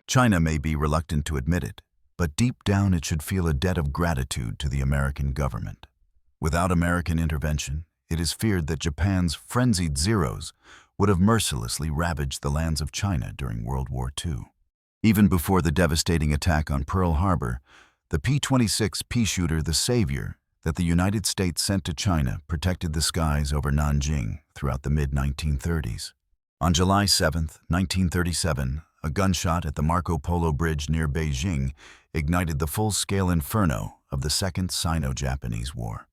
China may be reluctant to admit it, but deep down it should feel a debt of gratitude to the American government. Without American intervention, it is feared that Japan's frenzied Zeros would have mercilessly ravaged the lands of China during World War II. Even before the devastating attack on Pearl Harbor, the P-26 Peashooter, the savior that the United States sent to China, protected the skies over Nanjing throughout the mid-1930s. On July 7, 1937, a gunshot at the Marco Polo Bridge near Beijing ignited the full-scale inferno of the Second Sino-Japanese War.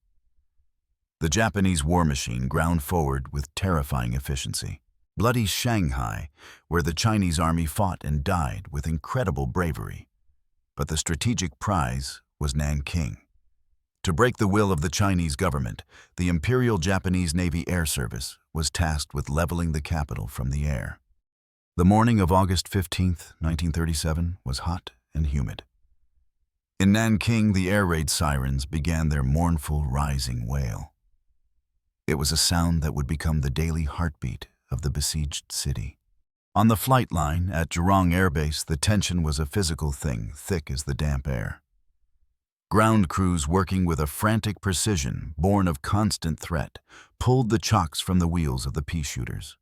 The Japanese war machine ground forward with terrifying efficiency. Bloody Shanghai, where the Chinese army fought and died with incredible bravery. But the strategic prize was Nanking. To break the will of the Chinese government, the Imperial Japanese Navy Air Service was tasked with leveling the capital from the air. The morning of August 15, 1937, was hot and humid. In Nanking, the air raid sirens began their mournful, rising wail. It was a sound that would become the daily heartbeat of the besieged city. On the flight line at Zhurong Air Base, the tension was a physical thing, thick as the damp air. Ground crews working with a frantic precision, born of constant threat, pulled the chocks from the wheels of the Peashooters.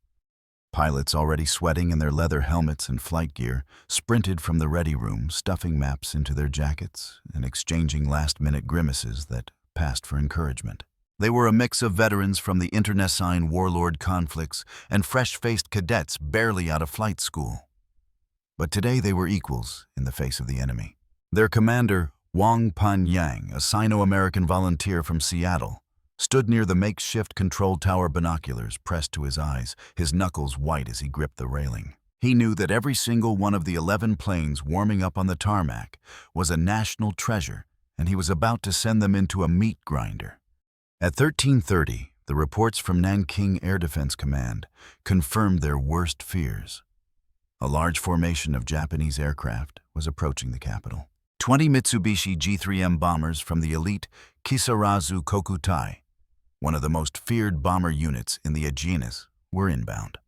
Pilots, already sweating in their leather helmets and flight gear, sprinted from the ready room, stuffing maps into their jackets and exchanging last-minute grimaces that passed for encouragement. They were a mix of veterans from the internecine warlord conflicts and fresh-faced cadets barely out of flight school. But today they were equals in the face of the enemy. Their commander, Wang Panyang, a Sino-American volunteer from Seattle, stood near the makeshift control tower, binoculars pressed to his eyes, his knuckles white as he gripped the railing. He knew that every single one of the 11 planes warming up on the tarmac was a national treasure, and he was about to send them into a meat grinder. At 13:30, the reports from Nanking Air Defense Command confirmed their worst fears. A large formation of Japanese aircraft was approaching the capital. 20 Mitsubishi G3M bombers from the elite Kisarazu Kokutai, one of the most feared bomber units in the Aegean, were inbound.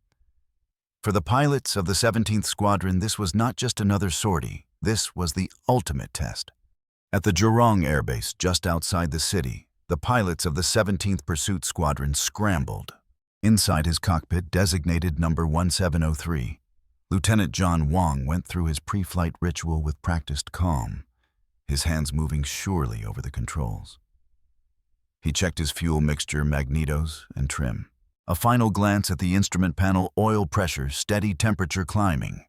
For the pilots of the 17th Squadron, this was not just another sortie, this was the ultimate test. At the Zhurong Air Base just outside the city, the pilots of the 17th Pursuit Squadron scrambled. Inside his cockpit, designated number 1703, Lieutenant John Wang went through his pre-flight ritual with practiced calm, his hands moving surely over the controls. He checked his fuel mixture, magnetos, and trim. A final glance at the instrument panel, oil pressure, steady temperature climbing.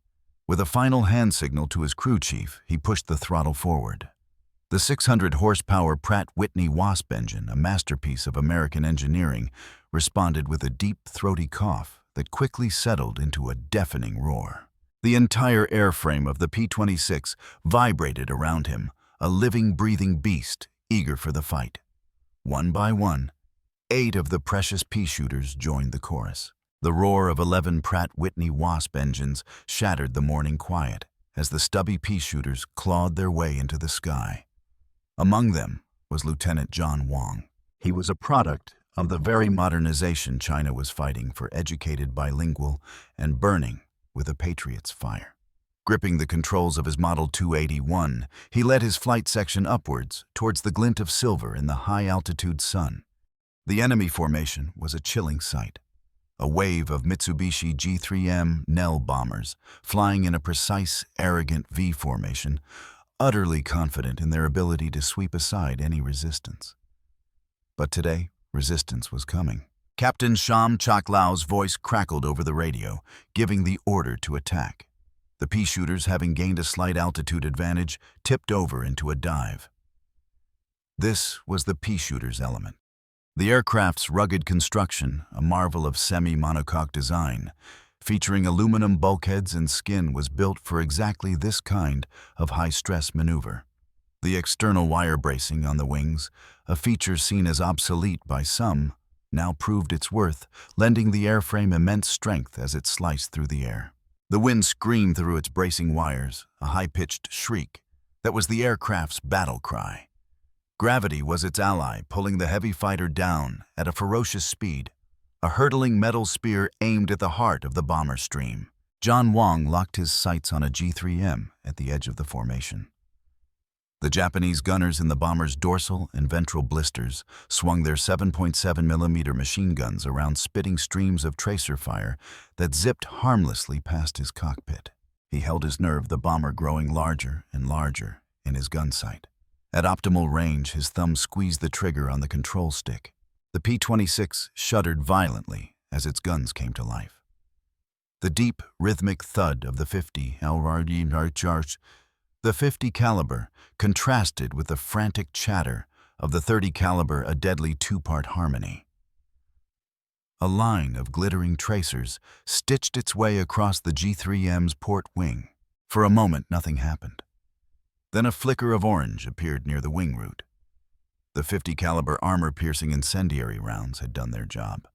With a final hand signal to his crew chief, he pushed the throttle forward. The 600-horsepower Pratt & Whitney Wasp engine, a masterpiece of American engineering, responded with a deep, throaty cough that quickly settled into a deafening roar. The entire airframe of the P-26 vibrated around him, a living, breathing beast, eager for the fight. One by one, 8 of the precious Peashooters joined the chorus. The roar of 11 Pratt & Whitney Wasp engines shattered the morning quiet as the stubby Peashooters clawed their way into the sky. Among them was Lieutenant John Wang. He was a product of the very modernization China was fighting for, educated, bilingual, and burning with a patriot's fire. Gripping the controls of his Model 281, he led his flight section upwards towards the glint of silver in the high-altitude sun. The enemy formation was a chilling sight. A wave of Mitsubishi G3M Nell bombers flying in a precise, arrogant V formation, utterly confident in their ability to sweep aside any resistance. But today, resistance was coming. Captain Sham Chaklao's voice crackled over the radio, giving the order to attack. The Peashooters, having gained a slight altitude advantage, tipped over into a dive. This was the Peashooters' element. The aircraft's rugged construction, a marvel of semi-monocoque design, featuring aluminum bulkheads and skin, was built for exactly this kind of high-stress maneuver. The external wire bracing on the wings, a feature seen as obsolete by some, now proved its worth, lending the airframe immense strength as it sliced through the air. The wind screamed through its bracing wires, a high-pitched shriek that was the aircraft's battle cry. Gravity was its ally, pulling the heavy fighter down at a ferocious speed, a hurtling metal spear aimed at the heart of the bomber stream. John Wang locked his sights on a G3M at the edge of the formation. The Japanese gunners in the bomber's dorsal and ventral blisters swung their 7.7mm machine guns around spitting streams of tracer fire that zipped harmlessly past his cockpit. He held his nerve, the bomber growing larger and larger in his gun sight. At optimal range, his thumb squeezed the trigger on the control stick. The P-26 shuddered violently as its guns came to life. The deep, rhythmic thud of the 50 caliber contrasted with the frantic chatter of the 30 caliber, a deadly two-part harmony. A line of glittering tracers stitched its way across the G3M's port wing. For a moment, nothing happened. Then a flicker of orange appeared near the wing root. The 50 caliber armor-piercing incendiary rounds had done their job.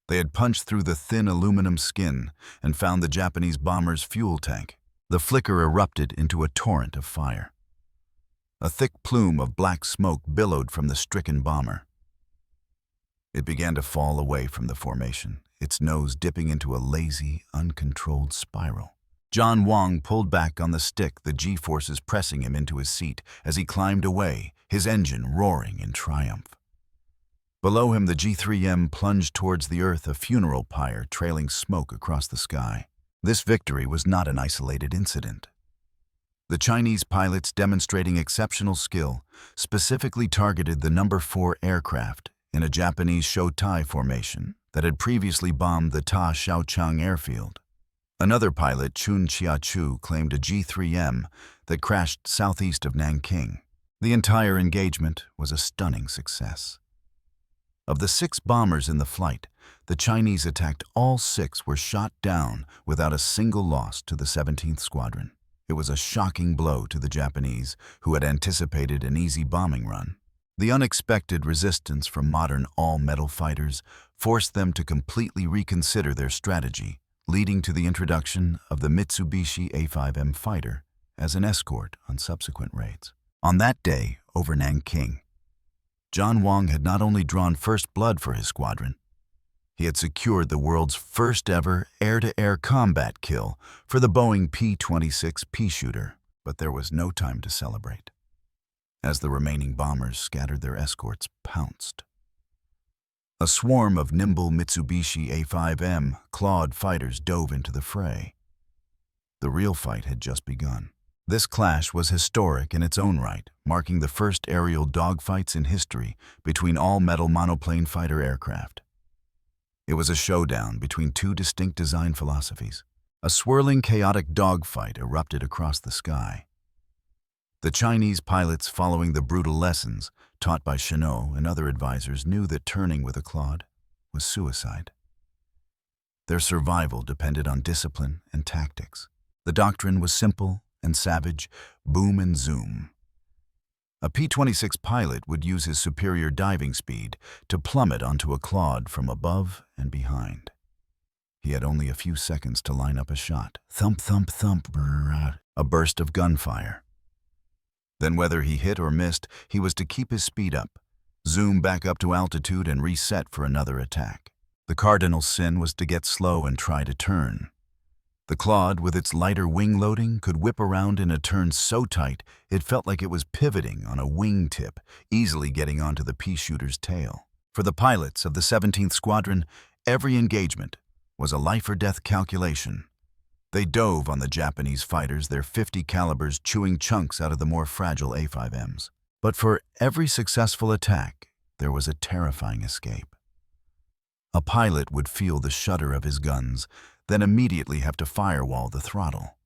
They had punched through the thin aluminum skin and found the Japanese bomber's fuel tank. The flicker erupted into a torrent of fire. A thick plume of black smoke billowed from the stricken bomber. It began to fall away from the formation, its nose dipping into a lazy, uncontrolled spiral. John Wang pulled back on the stick, the G-forces pressing him into his seat as he climbed away, his engine roaring in triumph. Below him, the G3M plunged towards the earth, a funeral pyre trailing smoke across the sky. This victory was not an isolated incident. The Chinese pilots, demonstrating exceptional skill, specifically targeted the No. 4 aircraft in a Japanese Shotai formation that had previously bombed the Ta Shaochang airfield. Another pilot, Chun Chia-chu, claimed a G3M that crashed southeast of Nanking. The entire engagement was a stunning success. Of the 6 bombers in the flight, the Chinese attacked all 6 were shot down without a single loss to the 17th Squadron. It was a shocking blow to the Japanese, who had anticipated an easy bombing run. The unexpected resistance from modern all-metal fighters forced them to completely reconsider their strategy, leading to the introduction of the Mitsubishi A5M fighter as an escort on subsequent raids. On that day, over Nanking, John Wang had not only drawn first blood for his squadron, he had secured the world's first-ever air-to-air combat kill for the Boeing P26 Peashooter. But there was no time to celebrate, as the remaining bombers scattered their escorts pounced. A swarm of nimble Mitsubishi A5M Claude fighters dove into the fray. The real fight had just begun. This clash was historic in its own right, marking the first aerial dogfights in history between all-metal monoplane fighter aircraft. It was a showdown between 2 distinct design philosophies. A swirling, chaotic dogfight erupted across the sky. The Chinese pilots, following the brutal lessons taught by Chenot and other advisors, knew that turning with a Claude was suicide. Their survival depended on discipline and tactics. The doctrine was simple and savage: boom and zoom. A P-26 pilot would use his superior diving speed to plummet onto a Claude from above and behind. He had only a few seconds to line up a shot. Thump, thump, thump, brrr, a burst of gunfire. Then whether he hit or missed, he was to keep his speed up, zoom back up to altitude, and reset for another attack. The cardinal sin was to get slow and try to turn. The Claude, with its lighter wing loading, could whip around in a turn so tight it felt like it was pivoting on a wingtip, easily getting onto the Peashooter's tail. For the pilots of the 17th Squadron, every engagement was a life-or-death calculation. They dove on the Japanese fighters, their 50 calibers chewing chunks out of the more fragile A5Ms. But for every successful attack, there was a terrifying escape. A pilot would feel the shudder of his guns, then immediately have to firewall the throttle,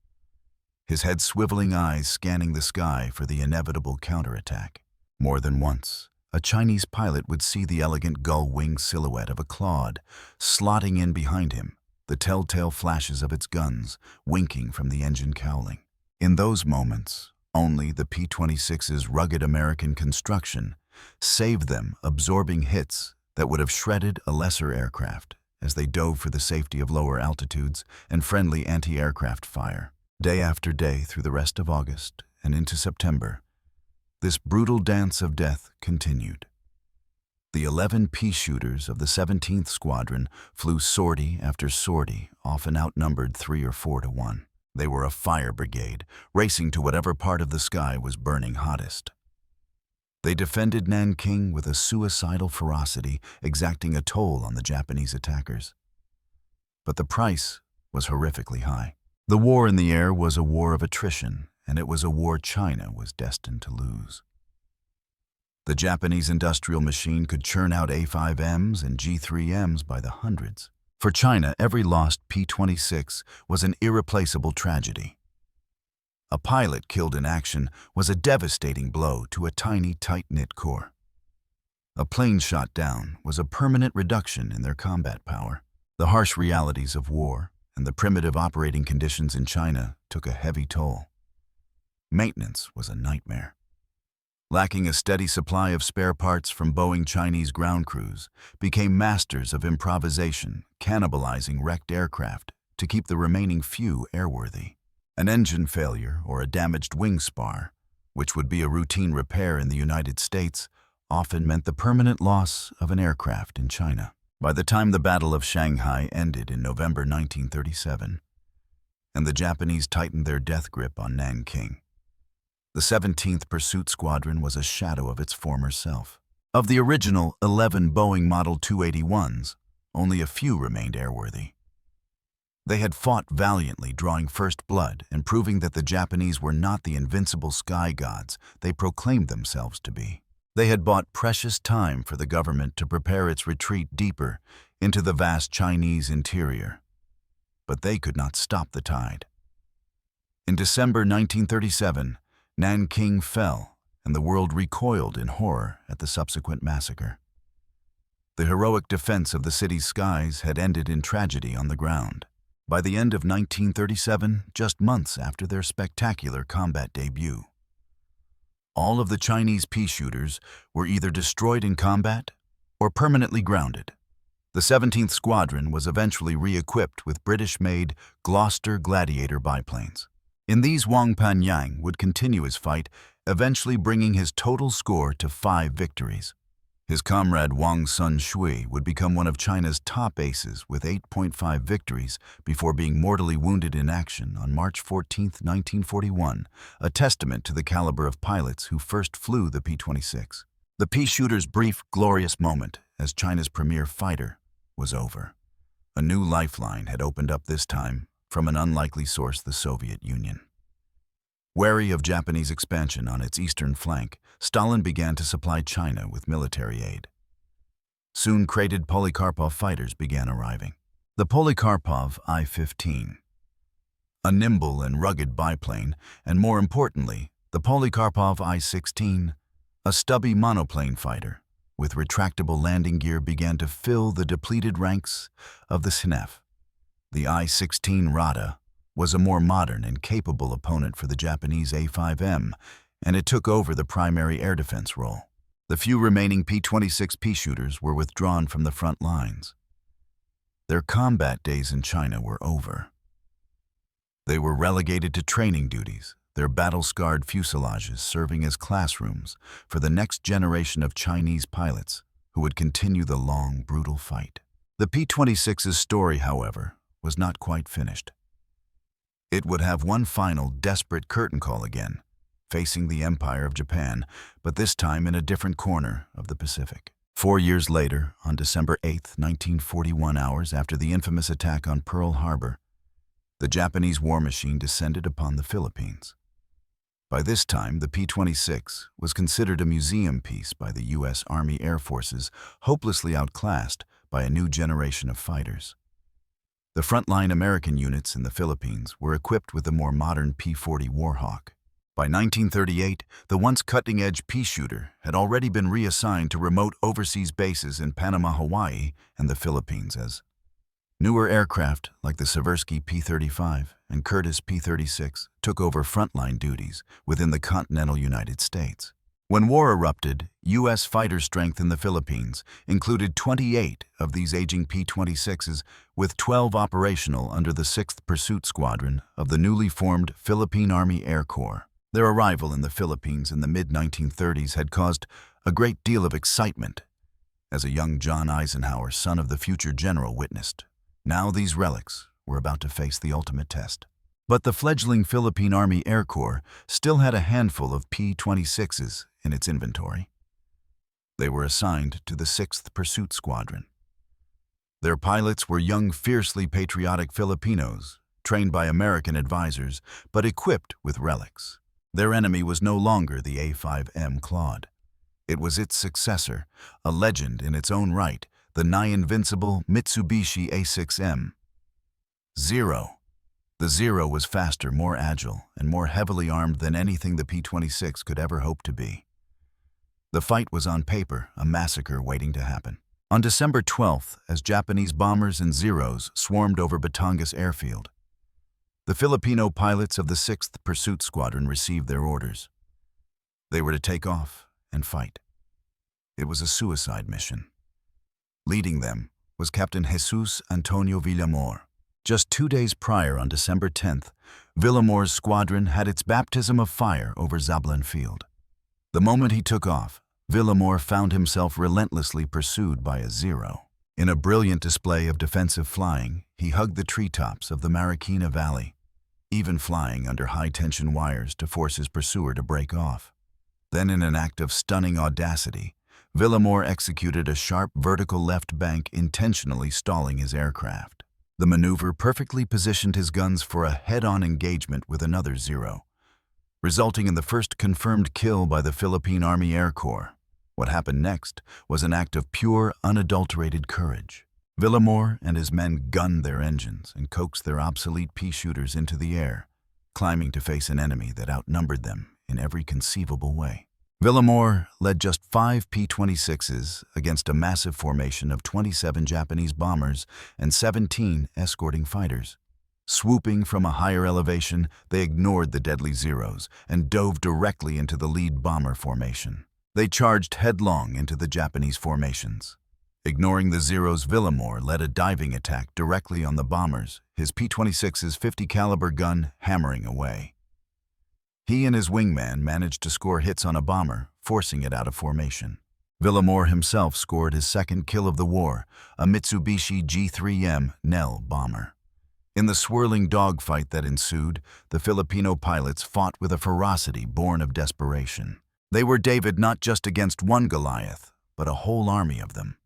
his head swiveling, eyes scanning the sky for the inevitable counterattack. More than once, a Chinese pilot would see the elegant gull-wing silhouette of a Claude slotting in behind him, the telltale flashes of its guns winking from the engine cowling. In those moments, only the P-26's rugged American construction saved them, absorbing hits that would have shredded a lesser aircraft as they dove for the safety of lower altitudes and friendly anti-aircraft fire. Day after day through the rest of August and into September, this brutal dance of death continued. The 11 Peashooters of the 17th Squadron flew sortie after sortie, often outnumbered 3 or 4 to 1. They were a fire brigade, racing to whatever part of the sky was burning hottest. They defended Nanking with a suicidal ferocity, exacting a toll on the Japanese attackers. But the price was horrifically high. The war in the air was a war of attrition, and it was a war China was destined to lose. The Japanese industrial machine could churn out A5Ms and G3Ms by the hundreds. For China, every lost P-26 was an irreplaceable tragedy. A pilot killed in action was a devastating blow to a tiny, tight-knit corps. A plane shot down was a permanent reduction in their combat power. The harsh realities of war and the primitive operating conditions in China took a heavy toll. Maintenance was a nightmare. Lacking a steady supply of spare parts from Boeing Chinese ground crews, became masters of improvisation, cannibalizing wrecked aircraft to keep the remaining few airworthy. An engine failure or a damaged wing spar, which would be a routine repair in the United States, often meant the permanent loss of an aircraft in China. By the time the Battle of Shanghai ended in November 1937, and the Japanese tightened their death grip on Nanking, the 17th Pursuit Squadron was a shadow of its former self. Of the original 11 Boeing Model 281s, only a few remained airworthy. They had fought valiantly, drawing first blood and proving that the Japanese were not the invincible sky gods they proclaimed themselves to be. They had bought precious time for the government to prepare its retreat deeper into the vast Chinese interior. But they could not stop the tide. In December 1937, Nanking fell, and the world recoiled in horror at the subsequent massacre. The heroic defense of the city's skies had ended in tragedy on the ground. By the end of 1937, just months after their spectacular combat debut, all of the Chinese Peashooters were either destroyed in combat or permanently grounded. The 17th Squadron was eventually re-equipped with British-made Gloucester Gladiator biplanes. In these, Wang Panyang would continue his fight, eventually bringing his total score to 5 victories. His comrade Wang Sun-shui would become one of China's top aces with 8.5 victories before being mortally wounded in action on March 14, 1941, a testament to the caliber of pilots who first flew the P-26. The Peashooter's brief, glorious moment as China's premier fighter was over. A new lifeline had opened up this time from an unlikely source, the Soviet Union. Wary of Japanese expansion on its eastern flank, Stalin began to supply China with military aid. Soon crated Polikarpov fighters began arriving. The Polikarpov I-15, a nimble and rugged biplane, and more importantly, the Polikarpov I-16, a stubby monoplane fighter with retractable landing gear, began to fill the depleted ranks of the SNF. The I-16 Rada was a more modern and capable opponent for the Japanese A5M, and it took over the primary air defense role. The few remaining P-26 Peashooters were withdrawn from the front lines. Their combat days in China were over. They were relegated to training duties, their battle-scarred fuselages serving as classrooms for the next generation of Chinese pilots who would continue the long, brutal fight. The P-26's story, however, was not quite finished. It would have one final, desperate curtain call again, facing the Empire of Japan, but this time in a different corner of the Pacific. 4 years later, on December 8, 1941, hours after the infamous attack on Pearl Harbor, the Japanese war machine descended upon the Philippines. By this time, the P-26 was considered a museum piece by the U.S. Army Air Forces, hopelessly outclassed by a new generation of fighters. The frontline American units in the Philippines were equipped with the more modern P-40 Warhawk. By 1938, the once cutting-edge Peashooter had already been reassigned to remote overseas bases in Panama, Hawaii, and the Philippines as newer aircraft like the Seversky P-35 and Curtiss P-36 took over frontline duties within the continental United States. When war erupted, U.S. fighter strength in the Philippines included 28 of these aging P-26s, with 12 operational under the 6th Pursuit Squadron of the newly formed Philippine Army Air Corps. Their arrival in the Philippines in the mid-1930s had caused a great deal of excitement as a young John Eisenhower, son of the future general, witnessed. Now these relics were about to face the ultimate test. But the fledgling Philippine Army Air Corps still had a handful of P-26s in its inventory. They were assigned to the 6th Pursuit Squadron. Their pilots were young, fiercely patriotic Filipinos, trained by American advisors, but equipped with relics. Their enemy was no longer the A5M Claude. It was its successor, a legend in its own right, the nigh invincible Mitsubishi A6M Zero. The Zero was faster, more agile, and more heavily armed than anything the P-26 could ever hope to be. The fight was on paper, a massacre waiting to happen. On December 12th, as Japanese bombers and Zeros swarmed over Batangas airfield, the Filipino pilots of the 6th Pursuit Squadron received their orders. They were to take off and fight. It was a suicide mission. Leading them was Captain Jesus Antonio Villamor. Just 2 days prior, on December 10th, Villamor's squadron had its baptism of fire over Zablan Field. The moment he took off, Villamor found himself relentlessly pursued by a Zero. In a brilliant display of defensive flying, he hugged the treetops of the Marikina Valley, even flying under high-tension wires to force his pursuer to break off. Then, in an act of stunning audacity, Villamor executed a sharp vertical left bank, intentionally stalling his aircraft. The maneuver perfectly positioned his guns for a head-on engagement with another Zero, resulting in the first confirmed kill by the Philippine Army Air Corps. What happened next was an act of pure, unadulterated courage. Villamor and his men gunned their engines and coaxed their obsolete Peashooters into the air, climbing to face an enemy that outnumbered them in every conceivable way. Villamor led just 5 P-26s against a massive formation of 27 Japanese bombers and 17 escorting fighters. Swooping from a higher elevation, they ignored the deadly Zeros and dove directly into the lead bomber formation. They charged headlong into the Japanese formations. Ignoring the Zeros, Villamor led a diving attack directly on the bombers, his P-26's 50 caliber gun hammering away. He and his wingman managed to score hits on a bomber, forcing it out of formation. Villamor himself scored his second kill of the war, a Mitsubishi G3M Nell bomber. In the swirling dogfight that ensued, the Filipino pilots fought with a ferocity born of desperation. They were David not just against one Goliath, but a whole army of them.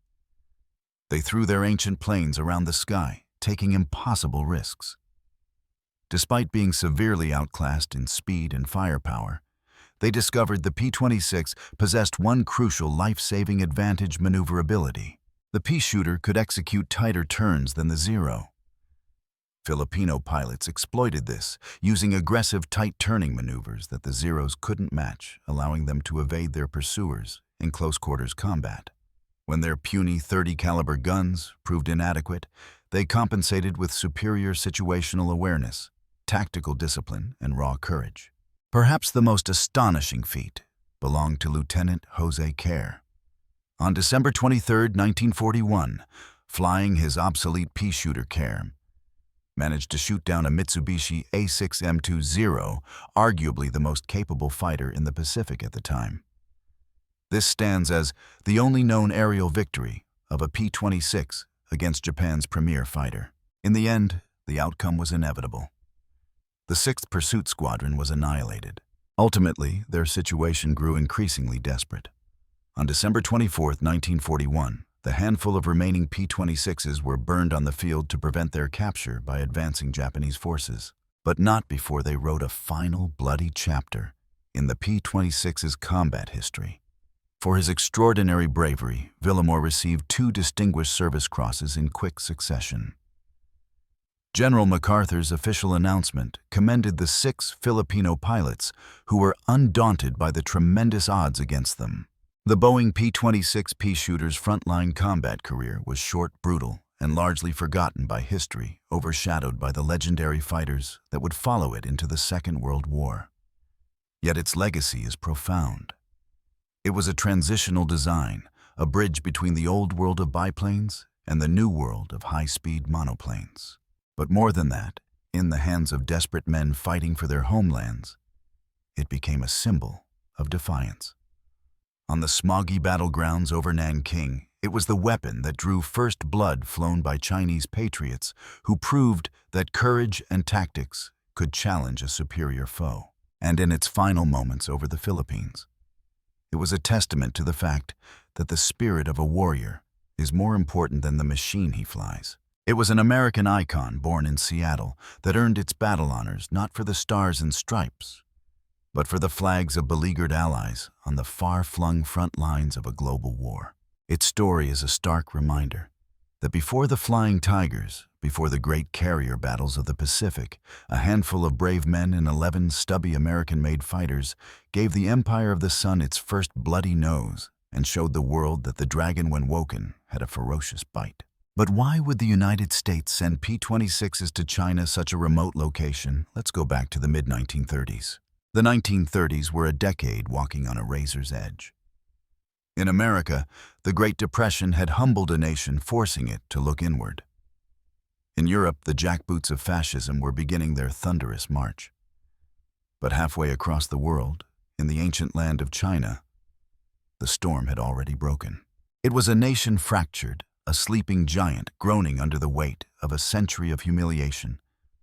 They threw their ancient planes around the sky, taking impossible risks. Despite being severely outclassed in speed and firepower, they discovered the P-26 possessed one crucial life-saving advantage: maneuverability. The Peashooter could execute tighter turns than the Zero. Filipino pilots exploited this, using aggressive tight-turning maneuvers that the Zeros couldn't match, allowing them to evade their pursuers in close-quarters combat. When their puny 30 caliber guns proved inadequate, they compensated with superior situational awareness, tactical discipline, and raw courage. Perhaps the most astonishing feat belonged to Lieutenant Jose Kerr. On December 23, 1941, flying his obsolete Peashooter, Kerr managed to shoot down a Mitsubishi A6M Zero, arguably the most capable fighter in the Pacific at the time. This stands as the only known aerial victory of a P-26 against Japan's premier fighter. In the end, the outcome was inevitable. The 6th Pursuit Squadron was annihilated. Ultimately, their situation grew increasingly desperate. On December 24, 1941, the handful of remaining P-26s were burned on the field to prevent their capture by advancing Japanese forces, but not before they wrote a final bloody chapter in the P-26's combat history. For his extraordinary bravery, Villamor received 2 Distinguished Service Crosses in quick succession. General MacArthur's official announcement commended the 6 Filipino pilots who were undaunted by the tremendous odds against them. The Boeing P26 Peashooter's frontline combat career was short, brutal, and largely forgotten by history, overshadowed by the legendary fighters that would follow it into the Second World War. Yet its legacy is profound. It was a transitional design, a bridge between the old world of biplanes and the new world of high-speed monoplanes. But more than that, in the hands of desperate men fighting for their homelands, it became a symbol of defiance. On the smoggy battlegrounds over Nanking, It was the weapon that drew first blood flown by Chinese patriots who proved that courage and tactics could challenge a superior foe. And in its final moments over the Philippines, it was a testament to the fact that the spirit of a warrior is more important than the machine he flies. It was an American icon born in Seattle that earned its battle honors not for the stars and stripes, but for the flags of beleaguered allies on the far-flung front lines of a global war. Its story is a stark reminder that before the Flying Tigers, before the great carrier battles of the Pacific, a handful of brave men and 11 stubby American-made fighters gave the Empire of the Sun its first bloody nose and showed the world that the dragon, when woken, had a ferocious bite. But why would the United States send P-26s to China, such a remote location? Let's go back to the mid-1930s. The 1930s were a decade walking on a razor's edge. In America, the Great Depression had humbled a nation, forcing it to look inward. In Europe, the jackboots of fascism were beginning their thunderous march. But halfway across the world, in the ancient land of China, the storm had already broken. It was a nation fractured, a sleeping giant groaning under the weight of a century of humiliation,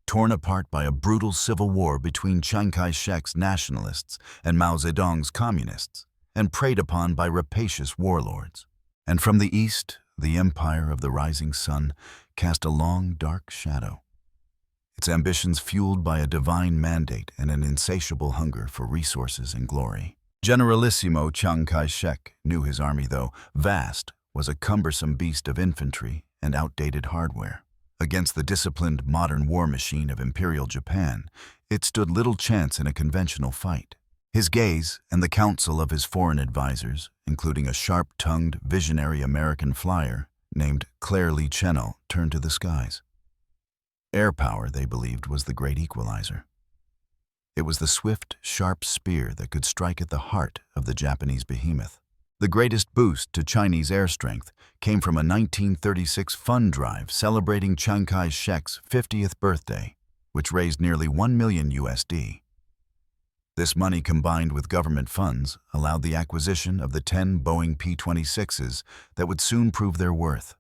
torn apart by a brutal civil war between Chiang Kai-shek's nationalists and Mao Zedong's communists, and preyed upon by rapacious warlords. And from the east, the empire of the rising sun cast a long, dark shadow, its ambitions fueled by a divine mandate and an insatiable hunger for resources and glory. Generalissimo Chiang Kai-shek knew his army, though vast, was a cumbersome beast of infantry and outdated hardware. Against the disciplined modern war machine of Imperial Japan, it stood little chance in a conventional fight. His gaze and the counsel of his foreign advisors, including a sharp-tongued, visionary American flyer named Claire Lee Chennault, turned to the skies. Airpower, they believed, was the great equalizer. It was the swift, sharp spear that could strike at the heart of the Japanese behemoth. The greatest boost to Chinese air strength came from a 1936 fund drive celebrating Chiang Kai-shek's 50th birthday, which raised nearly $1 million USD. This money, combined with government funds, allowed the acquisition of the 10 Boeing P-26s that would soon prove their worth.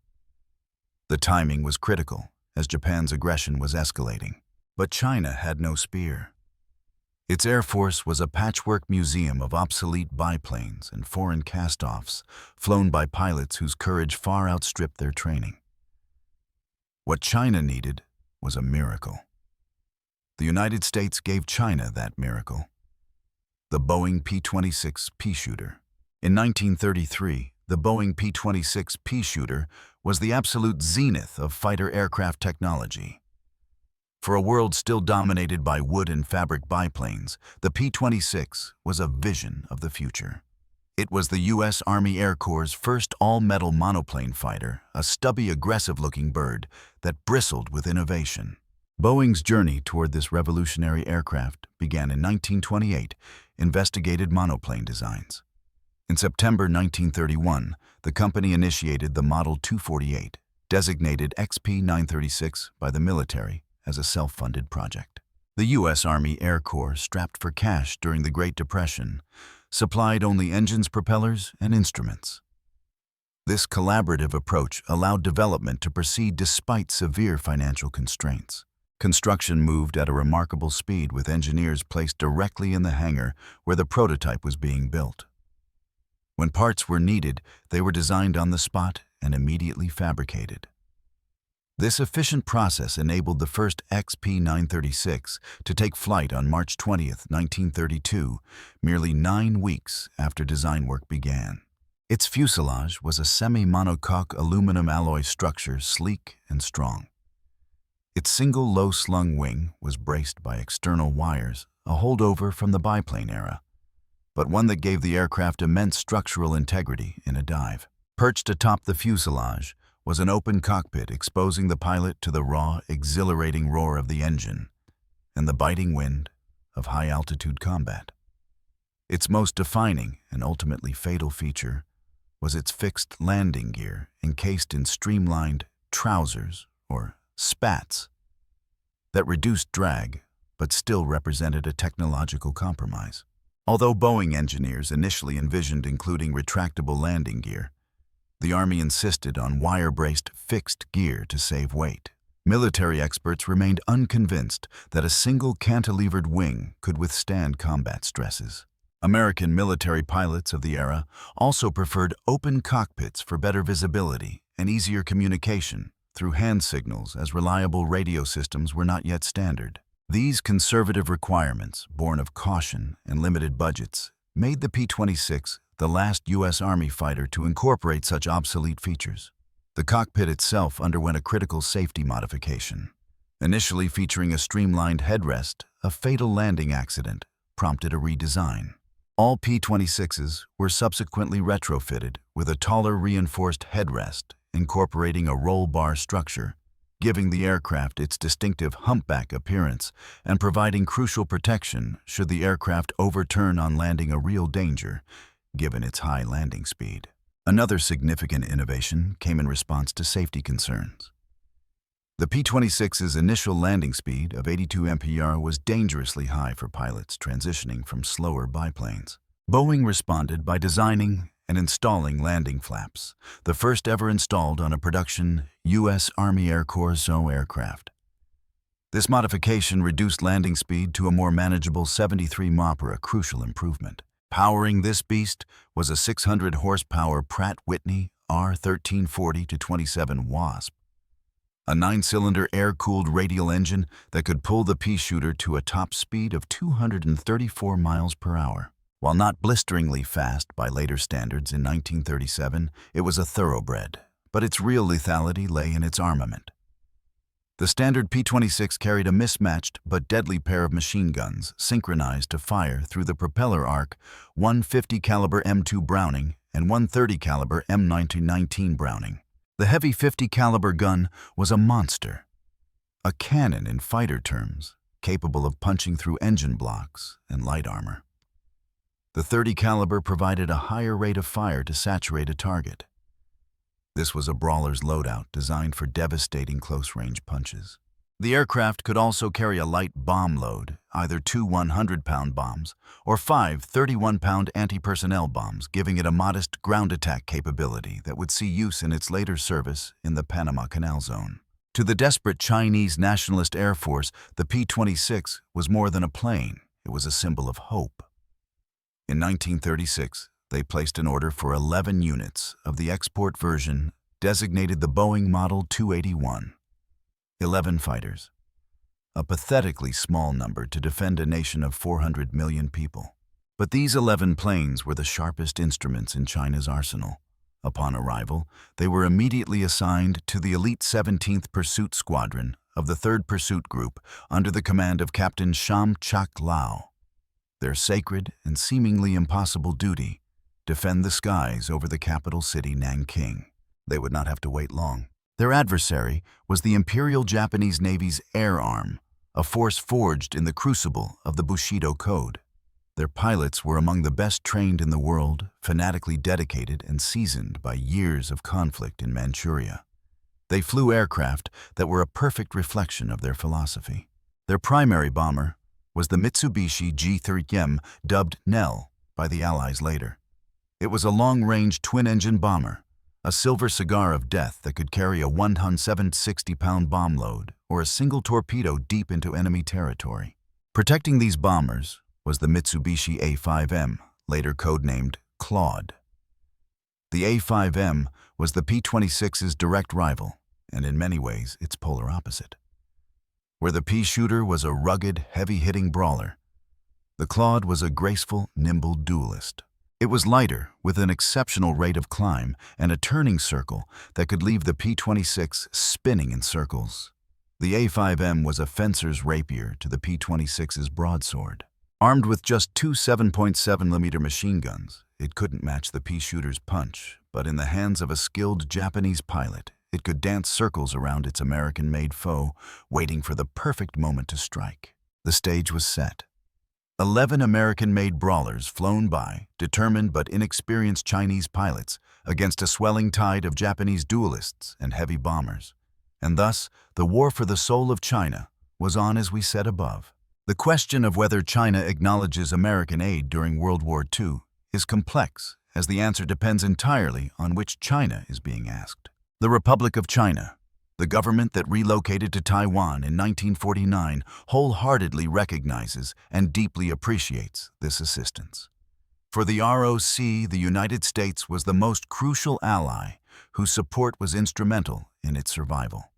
The timing was critical, as Japan's aggression was escalating. But China had no spear. Its air force was a patchwork museum of obsolete biplanes and foreign cast-offs flown by pilots whose courage far outstripped their training. What China needed was a miracle. The United States gave China that miracle: the Boeing P-26 Peashooter. In 1933, the Boeing P-26 Peashooter was the absolute zenith of fighter aircraft technology. For a world still dominated by wood and fabric biplanes, the P-26 was a vision of the future. It was the U.S. Army Air Corps' first all-metal monoplane fighter, a stubby, aggressive-looking bird that bristled with innovation. Boeing's journey toward this revolutionary aircraft began in 1928, investigated monoplane designs. In September 1931, the company initiated the Model 248, designated XP-936 by the military, as a self-funded project. The U.S. Army Air Corps, strapped for cash during the Great Depression, supplied only engines, propellers, and instruments. This collaborative approach allowed development to proceed despite severe financial constraints. Construction moved at a remarkable speed, with engineers placed directly in the hangar where the prototype was being built. When parts were needed, they were designed on the spot and immediately fabricated. This efficient process enabled the first XP-936 to take flight on March 20, 1932, merely 9 weeks after design work began. Its fuselage was a semi-monocoque aluminum alloy structure, sleek and strong. Its single low-slung wing was braced by external wires, a holdover from the biplane era, but one that gave the aircraft immense structural integrity in a dive. Perched atop the fuselage was an open cockpit, exposing the pilot to the raw, exhilarating roar of the engine and the biting wind of high-altitude combat. Its most defining and ultimately fatal feature was its fixed landing gear, encased in streamlined trousers, or spats, that reduced drag but still represented a technological compromise. Although Boeing engineers initially envisioned including retractable landing gear, The Army insisted on wire-braced fixed gear to save weight. Military experts remained unconvinced that a single cantilevered wing could withstand combat stresses. American military pilots of the era also preferred open cockpits for better visibility and easier communication through hand signals, as reliable radio systems were not yet standard. These conservative requirements, born of caution and limited budgets, made the P-26 the last U.S. Army fighter to incorporate such obsolete features. The cockpit itself underwent a critical safety modification. Initially featuring a streamlined headrest, a fatal landing accident prompted a redesign. All P-26s were subsequently retrofitted with a taller reinforced headrest incorporating a roll bar structure, giving the aircraft its distinctive humpback appearance and providing crucial protection should the aircraft overturn on landing a real danger, given its high landing speed. Another significant innovation came in response to safety concerns. The P-26's initial landing speed of 82 mph was dangerously high for pilots transitioning from slower biplanes. Boeing responded by designing and installing landing flaps, the first ever installed on a production U.S. Army Air Corps Zero aircraft. This modification reduced landing speed to a more manageable 73 mph, a crucial improvement. Powering this beast was a 600-horsepower Pratt Whitney R1340-27 Wasp, a 9-cylinder air-cooled radial engine that could pull the Peashooter to a top speed of 234 miles per hour. While not blisteringly fast by later standards in 1937, it was a thoroughbred, but its real lethality lay in its armament. The standard P-26 carried a mismatched but deadly pair of machine guns synchronized to fire through the propeller arc, one 50 caliber M2 Browning and one 30 caliber M1919 Browning. The heavy 50 caliber gun was a monster, a cannon in fighter terms, capable of punching through engine blocks and light armor. The 30 caliber provided a higher rate of fire to saturate a target. This was a brawler's loadout designed for devastating close-range punches. The aircraft could also carry a light bomb load, either two 100-pound bombs or five 31-pound anti-personnel bombs, giving it a modest ground attack capability that would see use in its later service in the Panama Canal Zone. To the desperate Chinese Nationalist Air Force, the P-26 was more than a plane. It was a symbol of hope. In 1936, they placed an order for 11 units of the export version designated the Boeing Model 281. 11 fighters, a pathetically small number to defend a nation of 400 million people. But these 11 planes were the sharpest instruments in China's arsenal. Upon arrival, they were immediately assigned to the elite 17th Pursuit Squadron of the 3rd Pursuit Group under the command of Captain Sham Chak Lao. Their sacred and seemingly impossible duty: defend the skies over the capital city Nanking. They would not have to wait long. Their adversary was the Imperial Japanese Navy's Air Arm, a force forged in the crucible of the Bushido Code. Their pilots were among the best trained in the world, fanatically dedicated and seasoned by years of conflict in Manchuria. They flew aircraft that were a perfect reflection of their philosophy. Their primary bomber was the Mitsubishi G3M, dubbed Nell by the Allies later. It was a long-range twin-engine bomber, a silver cigar of death that could carry a 160-pound bomb load or a single torpedo deep into enemy territory. Protecting these bombers was the Mitsubishi A5M, later codenamed Claude. The A5M was the P-26's direct rival, and in many ways its polar opposite. Where the Peashooter was a rugged, heavy-hitting brawler, the Claude was a graceful, nimble duelist. It was lighter, with an exceptional rate of climb and a turning circle that could leave the P-26 spinning in circles. The A5M was a fencer's rapier to the P-26's broadsword. Armed with just two 7.7mm machine guns, it couldn't match the Peashooter's punch, but in the hands of a skilled Japanese pilot, it could dance circles around its American-made foe, waiting for the perfect moment to strike. The stage was set. 11 American-made brawlers flown by, determined but inexperienced Chinese pilots, against a swelling tide of Japanese duelists and heavy bombers. And thus, the war for the soul of China was on, as we said above. The question of whether China acknowledges American aid during World War II is complex as the answer depends entirely on which China is being asked. The Republic of China, the government that relocated to Taiwan in 1949, wholeheartedly recognizes and deeply appreciates this assistance. For the ROC, the United States was the most crucial ally whose support was instrumental in its survival.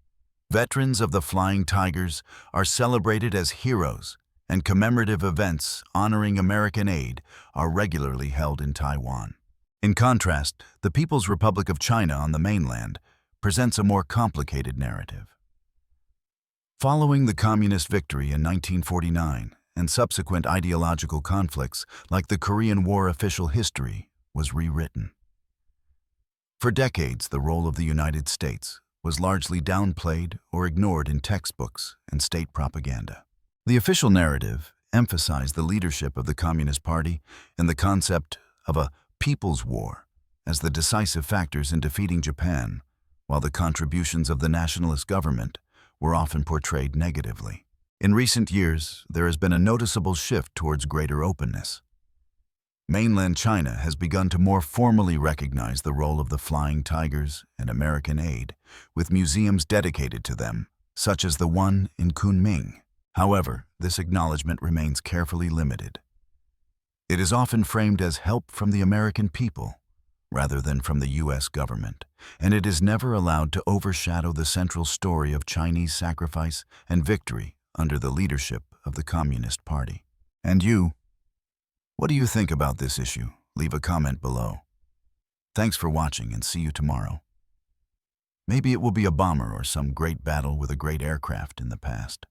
Veterans of the Flying Tigers are celebrated as heroes, and commemorative events honoring American aid are regularly held in Taiwan. In contrast, the People's Republic of China on the mainland presents a more complicated narrative. Following the communist victory in 1949 and subsequent ideological conflicts like the Korean War, official history was rewritten. For decades, the role of the United States was largely downplayed or ignored in textbooks and state propaganda. The official narrative emphasized the leadership of the Communist Party and the concept of a People's War as the decisive factors in defeating Japan, while the contributions of the nationalist government were often portrayed negatively. In recent years, there has been a noticeable shift towards greater openness. Mainland China has begun to more formally recognize the role of the Flying Tigers and American aid, with museums dedicated to them, such as the one in Kunming. However, this acknowledgement remains carefully limited. It is often framed as help from the American people, rather than from the U.S. government, and it is never allowed to overshadow the central story of Chinese sacrifice and victory under the leadership of the Communist Party. And you? What do you think about this issue? Leave a comment below. Thanks for watching and see you tomorrow. Maybe it will be a bomber or some great battle with a great aircraft in the past.